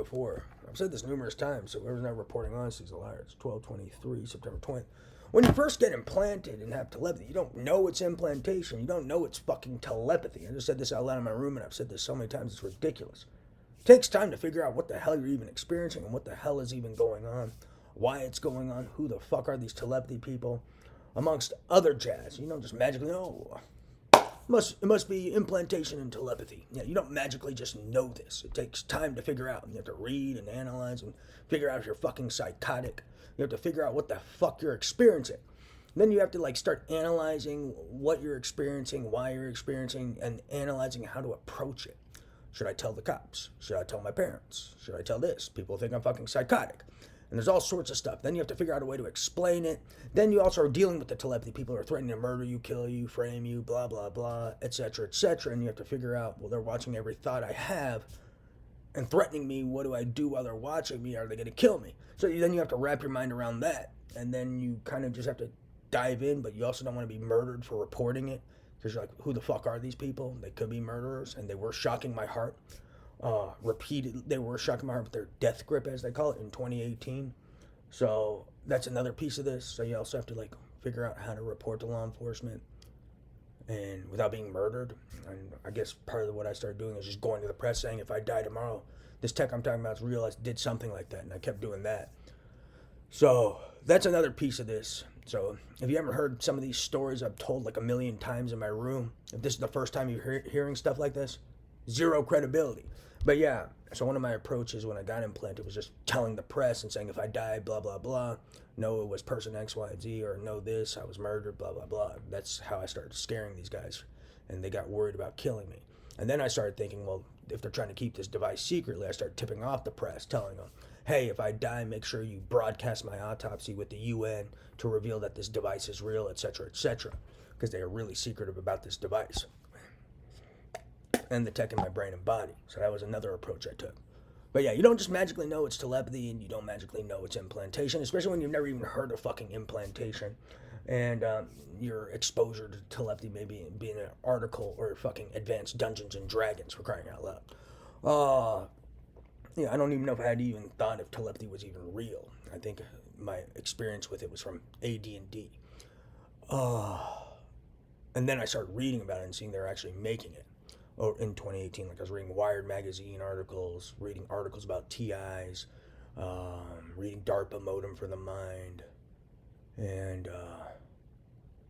before. I've said this numerous times, so whoever's not reporting honesty is a liar. It's 12/23, September 20th. When you first get implanted and have telepathy, you don't know it's implantation. You don't know it's fucking telepathy. I just said this out loud in my room, and I've said this so many times, it's ridiculous. It takes time to figure out what the hell you're even experiencing and what the hell is even going on, why it's going on, who the fuck are these telepathy people, amongst other jazz. You don't just magically know. It must be implantation and telepathy. Yeah, you don't magically just know this. It takes time to figure out. You have to read and analyze and figure out if you're fucking psychotic. You have to figure out what the fuck you're experiencing. Then you have to like start analyzing what you're experiencing, why you're experiencing, and analyzing how to approach it. Should I tell the cops? Should I tell my parents? Should I tell this? People think I'm fucking psychotic. And there's all sorts of stuff. Then you have to figure out a way to explain it. Then you also are dealing with the telepathy. People are threatening to murder you, kill you, frame you, blah, blah, blah, etc., etc. And you have to figure out, well, they're watching every thought I have and threatening me. What do I do while they're watching me? Are they going to kill me? So then you have to wrap your mind around that. And then you kind of just have to dive in, but you also don't want to be murdered for reporting it. Because you're like, who the fuck are these people? They could be murderers. And they were shocking my heart. They were shocking my heart with their death grip, as they call it, in 2018. So that's another piece of this. So you also have to like figure out how to report to law enforcement and without being murdered. And I guess part of what I started doing is just going to the press saying, if I die tomorrow, this tech I'm talking about is real. I did something like that, and I kept doing that. So that's another piece of this. So if you haven't heard some of these stories I've told like a million times in my room, if this is the first time you're hearing stuff like this, zero credibility. But yeah, so one of my approaches when I got implanted was just telling the press and saying if I died, blah, blah, blah, no, it was person X, Y, Z, or no, this, I was murdered, blah, blah, blah. That's how I started scaring these guys, and they got worried about killing me. And then I started thinking, well, if they're trying to keep this device secretly, I started tipping off the press, telling them, hey, if I die, make sure you broadcast my autopsy with the UN to reveal that this device is real, etc., etc., because they are really secretive about this device and the tech in my brain and body. So that was another approach I took. But yeah, you don't just magically know it's telepathy, and you don't magically know it's implantation, especially when you've never even heard of fucking implantation. And your exposure to telepathy maybe being an article or fucking Advanced Dungeons and Dragons, for crying out loud. Yeah, I don't even know if I had even thought if telepathy was even real. I think my experience with it was from AD&D. And then I started reading about it and seeing they're actually making it. Or in 2018, like I was reading Wired magazine articles, reading articles about TIs, reading DARPA Modem for the Mind, and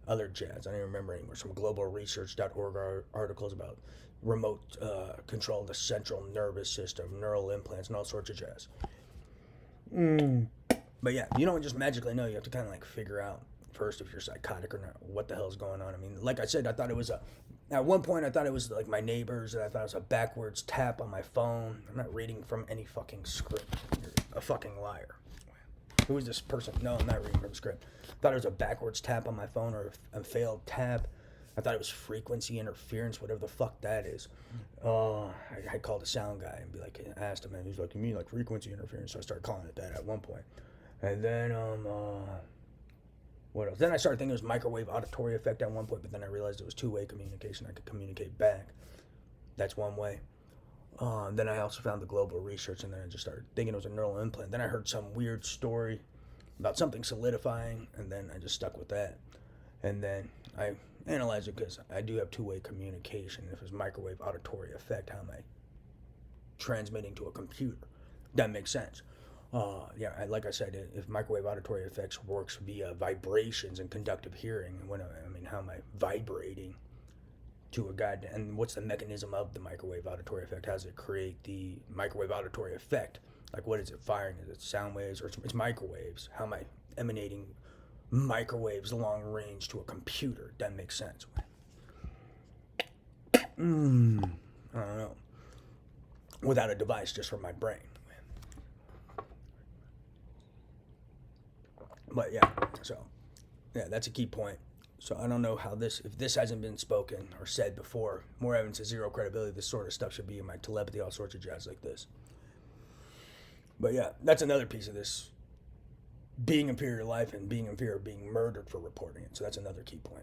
other jazz. I don't even remember anymore. Some globalresearch.org articles about remote control of the central nervous system, neural implants, and all sorts of jazz. But yeah, you don't just magically know. You have to kind of like figure out first if you're psychotic or not, what the hell's going on. I mean, like I said, at one point I thought it was like my neighbors, and I thought it was a backwards tap on my phone. I'm not reading from any fucking script. You're a fucking liar. Who is this person? No, I'm not reading from a script. I thought it was a backwards tap on my phone or a failed tap. I thought it was frequency interference, whatever the fuck that is. I called a sound guy and asked him, and he's like, you mean like frequency interference? So I started calling it that at one point. And then, what else? Then I started thinking it was microwave auditory effect at one point, but then I realized it was two-way communication. I could communicate back. That's one way. Then I also found the global research, and then I just started thinking it was a neural implant. Then I heard some weird story about something solidifying, and then I just stuck with that. And then I analyzed it because I do have two-way communication. If it's microwave auditory effect, how am I transmitting to a computer? That makes sense. Like I said, if microwave auditory effects works via vibrations and conductive hearing, how am I vibrating to a guide? And what's the mechanism of the microwave auditory effect? How does it create the microwave auditory effect? Like, what is it firing? Is it sound waves or it's microwaves? How am I emanating microwaves long range to a computer? That makes sense. I don't know. Without a device, just from my brain. But yeah, that's a key point. So I don't know how if this hasn't been spoken or said before, more evidence of zero credibility, this sort of stuff should be in my telepathy, all sorts of jazz like this. But yeah, that's another piece of this. Being in fear of your life and being in fear of being murdered for reporting it. So that's another key point.